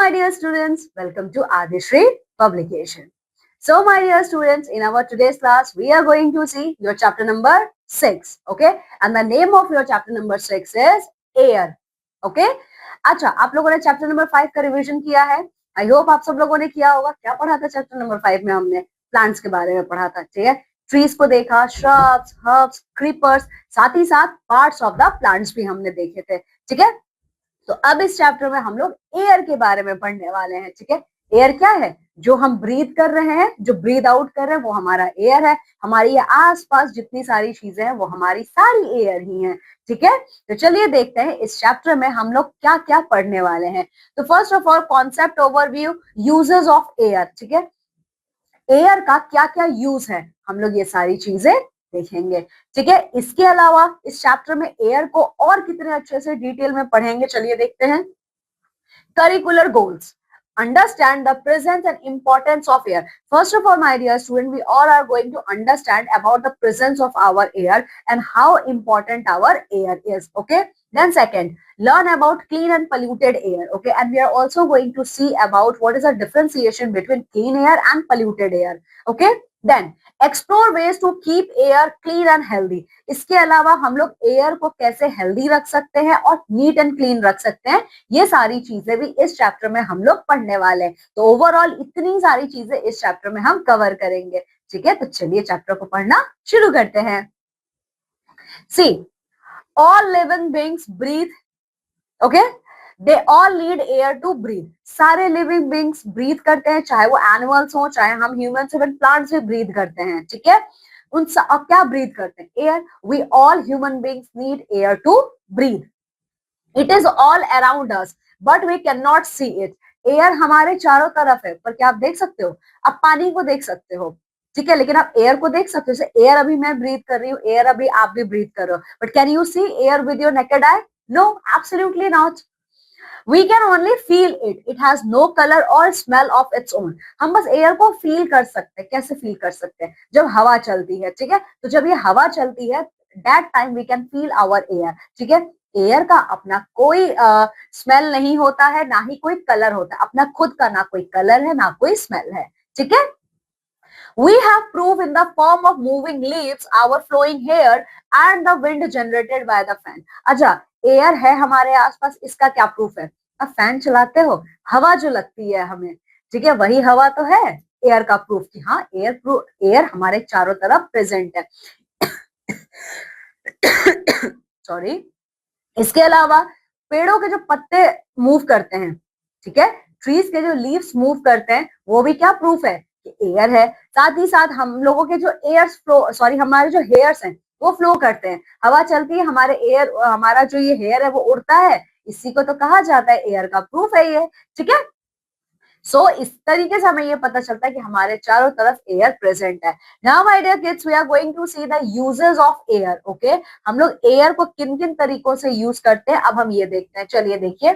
my dear students, welcome to Adishri Publication. So my dear students, in our today's class, we are going to see your chapter number 6, okay? And the name of your chapter number 6 is Air, okay? अच्छा, आप लोगों ने chapter number 5 का revision किया है? I hope आप सब लोगों ने किया होगा। क्या पढ़ा था चैप्टर नंबर 5 में? हमने प्लांट्स के बारे में पढ़ा था, ठीक है? ट्रीज को देखा, श्रब्स, हर्ब्स, क्रीपर्स, साथ ही साथ पार्ट्स ऑफ द प्लांट्स भी हमने देखे थे, ठीक है? तो अब इस चैप्टर में हम लोग एयर के बारे में पढ़ने वाले हैं, ठीक है? एयर क्या है? जो हम ब्रीथ कर रहे हैं, जो ब्रीथ आउट कर रहे हैं, वो हमारा एयर है। हमारी आसपास जितनी सारी चीजें हैं वो हमारी सारी एयर ही हैं, ठीक है? तो चलिए देखते हैं इस चैप्टर में हम लोग क्या क्या पढ़ने वाले हैं। तो first of all concept overview, uses of air, ठीक है? एयर का क्या क्या यूज है, हम लोग ये सारी चीजें देखेंगे, ठीक है? इसके अलावा इस चैप्टर में एयर को और कितने अच्छे से डिटेल में पढ़ेंगे, चलिए देखते हैं। Curricular goals, understand the presence and importance of air. First of all, my dear student, we all are going to understand about the presence of our air and how important our air is, okay? Then second, learn about clean and polluted air, okay? And we are also going to see about what is the differentiation between clean air and polluted air, okay? Then explore ways to keep air clean and healthy. इसके अलावा हम लोग air को कैसे healthy रख सकते हैं और नीट एंड क्लीन रख सकते हैं, ये सारी चीजें भी इस चैप्टर में हम लोग पढ़ने वाले हैं। तो ओवरऑल इतनी सारी चीजें इस चैप्टर में हम कवर करेंगे, ठीक है? तो चलिए चैप्टर को पढ़ना शुरू करते हैं। See, all living beings breathe, okay? They all need air to breathe. सारे लिविंग बीइंग्स ब्रीथ करते हैं, चाहे वो एनिमल्स हो, चाहे हम ह्यूमंस, इवन प्लांट्स भी ब्रीथ करते हैं, ठीक है? क्या ब्रीथ करते हैं? Air. We all human beings need air to breathe. It is all around us but we can not see it. Air हमारे चारों तरफ है, पर क्या आप देख सकते हो? आप पानी को देख सकते हो, ठीक है, लेकिन आप एयर को देख सकते हो। जैसे एयर अभी मैं ब्रीथ कर रही हूँ, एयर अभी आप भी ब्रीथ कर रहे हो, but can you see air with your naked eye? No, absolutely not. We can only feel it. It has no color or smell of its own. हम बस एयर को फील कर सकते हैं। कैसे फील कर सकते हैं? जब हवा चलती है, ठीक है? तो जब ये हवा चलती है, that time we can feel our air, ठीक है? एयर का अपना कोई स्मेल नहीं होता है, ना ही कोई कलर होता है। अपना खुद का ना कोई कलर है, ना कोई स्मेल है, ठीक है? We have proof in the form of moving leaves, our flowing hair and the wind generated by the fan. अच्छा, एयर है हमारे आसपास, इसका क्या प्रूफ है? अब फैन चलाते हो, हवा जो लगती है हमें, ठीक है, वही हवा तो है एयर का प्रूफ कि हाँ एयर हमारे चारों तरफ प्रेजेंट है। सॉरी। इसके अलावा पेड़ों के जो पत्ते मूव करते हैं, ठीक है, ट्रीज के जो लीव्स मूव करते हैं, वो भी क्या प्रूफ है कि एयर है। साथ ही साथ हम लोगों के जो हमारे जो हेयर्स हैं वो फ्लो करते हैं। हवा चलती है, हमारा जो ये हेयर है वो उड़ता है, इसी को तो कहा जाता है एयर का प्रूफ है ये, ठीक है? सो इस तरीके से हमें ये पता चलता है कि हमारे चारों तरफ एयर प्रेजेंट है। Now my dear kids, we are going to see the uses of air, okay? हम लोग एयर को किन किन तरीकों से यूज करते हैं, अब हम ये देखते हैं। चलिए देखिए,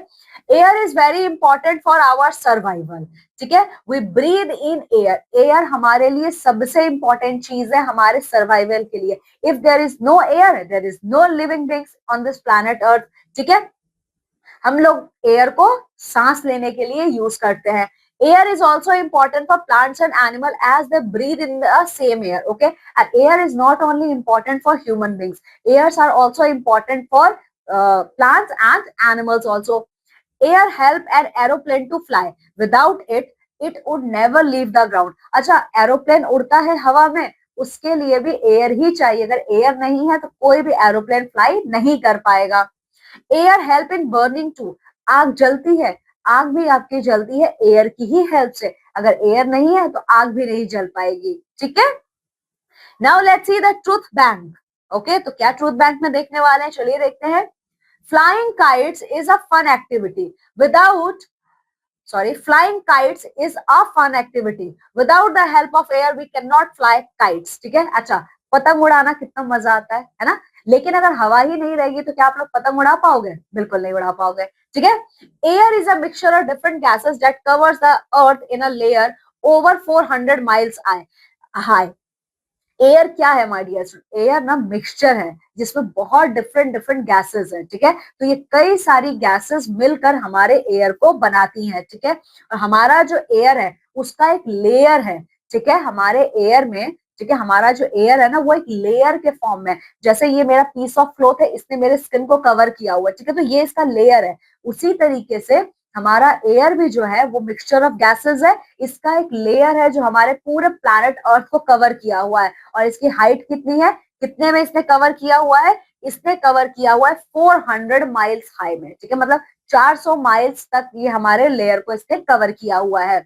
air is very important for our survival, ठीक है? We breathe in air. Air हमारे लिए सबसे इंपॉर्टेंट चीज है हमारे सर्वाइवल के लिए। If there is no air, there is no living beings on this planet Earth, ठीक है? हम लोग एयर को सांस लेने के लिए यूज करते हैं। Air is also important for plants and animal as they breathe in the same air, okay? And air is not only important for human beings, airs are also important for plants and animals also. Air help an aeroplane to fly. Without it, it would never leave the ground. अच्छा, aeroplane उड़ता है हवा में, उसके लिए भी air ही चाहिए। अगर एयर नहीं है तो कोई भी एरोप्लेन फ्लाई नहीं कर पाएगा। Air help in burning too. आग जलती है, आग भी आपकी जलती है एयर की ही हेल्प से। अगर एयर नहीं है तो आग भी नहीं जल पाएगी, ठीक है? Now let's see the truth bank, okay? तो क्या ट्रूथ बैंक में देखने वाले हैं, चलिए देखते हैं। Flying kites is a fun activity flying kites is a fun activity. Without the help of air we cannot fly kites, ठीक है? अच्छा, पतंग उड़ाना कितना मजा आता है ना? लेकिन अगर हवा ही नहीं रहेगी तो क्या आप लोग पतंग उड़ा पाओगे? बिल्कुल नहीं उड़ा पाओगे, ठीक है? Air is a mixture of different gases that covers the earth in a layer over 400 miles high. Air क्या है माय डियर स्टूडेंट? एयर ना मिक्सचर है जिसमें बहुत डिफरेंट डिफरेंट गैसेस हैं, ठीक है। तो ये कई सारी गैसेस मिलकर हमारे एयर को बनाती हैं, ठीक है। और हमारा जो एयर है उसका एक लेयर है, ठीक है, हमारे एयर में, ठीक है। हमारा जो एयर है ना वो एक लेयर के फॉर्म में, जैसे ये मेरा पीस ऑफ क्लॉथ है, इसने मेरे स्किन को कवर किया हुआ है, ठीक है, तो ये इसका लेयर है। उसी तरीके से हमारा एयर भी जो है वो मिक्सचर ऑफ गैसेस है, इसका एक लेयर है जो हमारे पूरे प्लैनेट अर्थ को कवर किया हुआ है। और इसकी हाइट कितनी है, कितने में इसने कवर किया हुआ है? इसने कवर किया हुआ है 400 माइल्स हाई में, ठीक है, मतलब 400 माइल्स तक ये हमारे लेयर को इसने कवर किया हुआ है।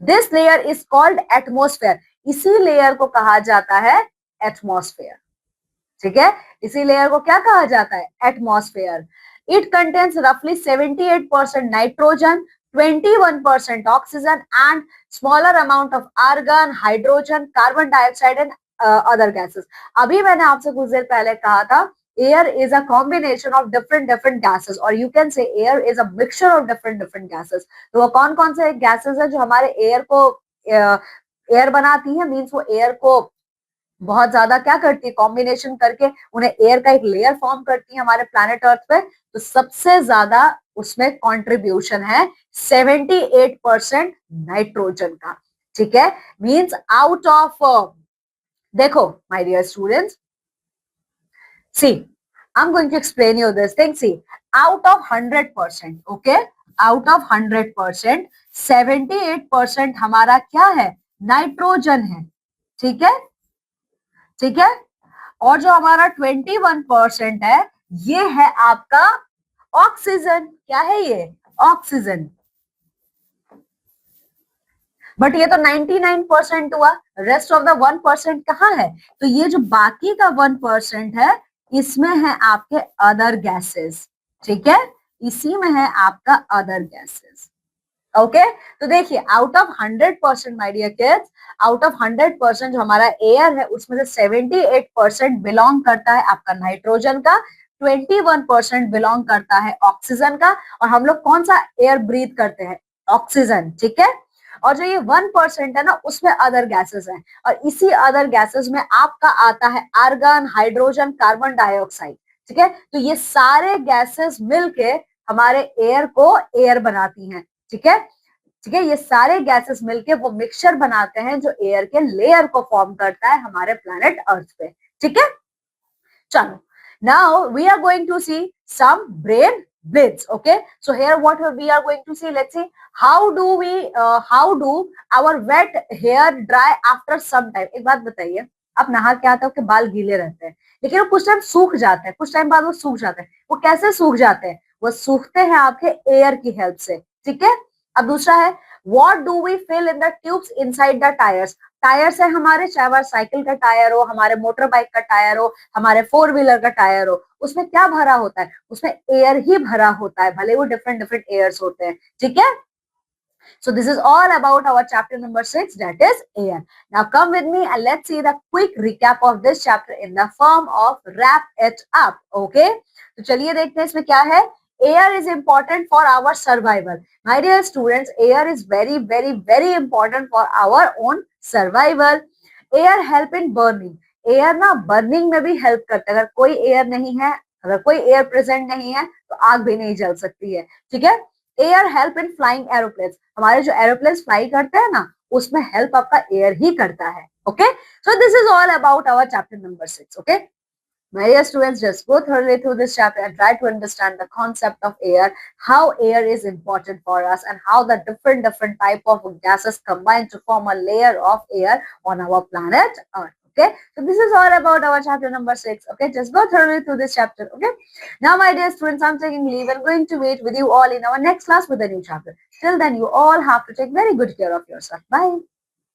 This layer is called atmosphere, इसी लेयर को कहा जाता है एटमोस्फेयर, ठीक है। इसी लेयर को क्या कहा जाता है? एटमोस्फेयर। इट कंटेन्स रफली 78% nitrogen, 21% oxygen and smaller amount of argon, hydrogen, carbon dioxide and other gases. अभी मैंने आपसे कुछ देर पहले कहा था air is a combination of different different gases, और you can say air is a mixture of different different gases. तो वो कौन कौन से गैसेस है जो हमारे एयर को एयर बनाती है? मीन्स वो एयर को बहुत ज्यादा क्या करती है, कॉम्बिनेशन करके उन्हें एयर का एक लेयर फॉर्म करती है हमारे प्लैनेट अर्थ पे। तो सबसे ज्यादा उसमें कंट्रीब्यूशन है 78% नाइट्रोजन का, ठीक है। मींस आउट ऑफ, देखो my dear students, see I am going to explain you this thing. See, out of 100%, okay, out of 100% 78% हमारा क्या है? नाइट्रोजन है, ठीक है, ठीक है। और जो हमारा 21% है ये है आपका ऑक्सीजन। क्या है ये? ऑक्सीजन। बट ये तो 99% हुआ, रेस्ट ऑफ द 1% कहाँ है? तो ये जो बाकी का 1% है इसमें है आपके अदर गैसेस, ठीक है, इसी में है आपका अदर गैसेस, ओके। तो देखिए out of 100% my dear kids, out of 100% जो हमारा एयर है उसमें से 78% बिलोंग करता है आपका नाइट्रोजन का, 21% बिलोंग करता है ऑक्सीजन का। और हम लोग कौन सा एयर ब्रीथ करते हैं? ऑक्सीजन, ठीक है। और जो ये 1% है ना उसमें अदर गैसेस हैं, और इसी अदर गैसेस में आपका आता है आर्गन, हाइड्रोजन, कार्बन डाइऑक्साइड, ठीक है। तो ये सारे गैसेस मिलके हमारे एयर को एयर बनाती हैं, ठीक है, ठीक है। ये सारे गैसेस मिलके वो मिक्सचर बनाते हैं जो एयर के लेयर को फॉर्म करता है हमारे प्लैनेट अर्थ पे, ठीक है। चलो, now we are going to see some brain bits, okay? So here what we are going to see, let's see how do our wet hair dry after some time. एक बात बताइए, आप नहा के आते हो कि बाल गीले रहते हैं, लेकिन वो कुछ टाइम सूख जाते हैं, कुछ टाइम बाद वो सूख जाते हैं। वो कैसे सूख जाते हैं? वो सूखते हैं आपके एयर की हेल्प से, ठीक है। अब दूसरा है, what do we fill in the tubes inside the tires? Tyres है हमारे, चाहे वह साइकिल का टायर हो, हमारे मोटर बाइक का टायर हो, हमारे फोर व्हीलर का टायर हो, उसमें क्या भरा होता है? उसमें एयर ही भरा होता है, भले वो डिफरेंट डिफरेंट एयर्स होते हैं, ठीक है। So this is all about our chapter number 6, that is air. Now come with me and let's see the quick recap of this chapter in the form of wrap it up. Okay? तो चलिए देखते हैं इसमें क्या है। Air is important for our survival. My dear students, air is very very very important for our own survival. Air help in burning. Air ना burning में भी help करता है। अगर कोई air नहीं है, अगर कोई air present नहीं है तो आग भी नहीं जल सकती है, ठीक है। Air help in flying aeroplanes, हमारे जो एरोप्लेन्स फ्लाई करते हैं ना उसमें हेल्प आपका एयर ही करता है, okay. So this is all about our chapter number 6, okay. My dear students, just go thoroughly through this chapter and try to understand the concept of air, how air is important for us, and how the different type of gases combine to form a layer of air on our planet Earth. Okay, so this is all about our chapter number 6. Okay, just go thoroughly through this chapter. Okay, now my dear students, I'm taking leave and going to meet with you all in our next class with a new chapter. Till then, you all have to take very good care of yourself. Bye.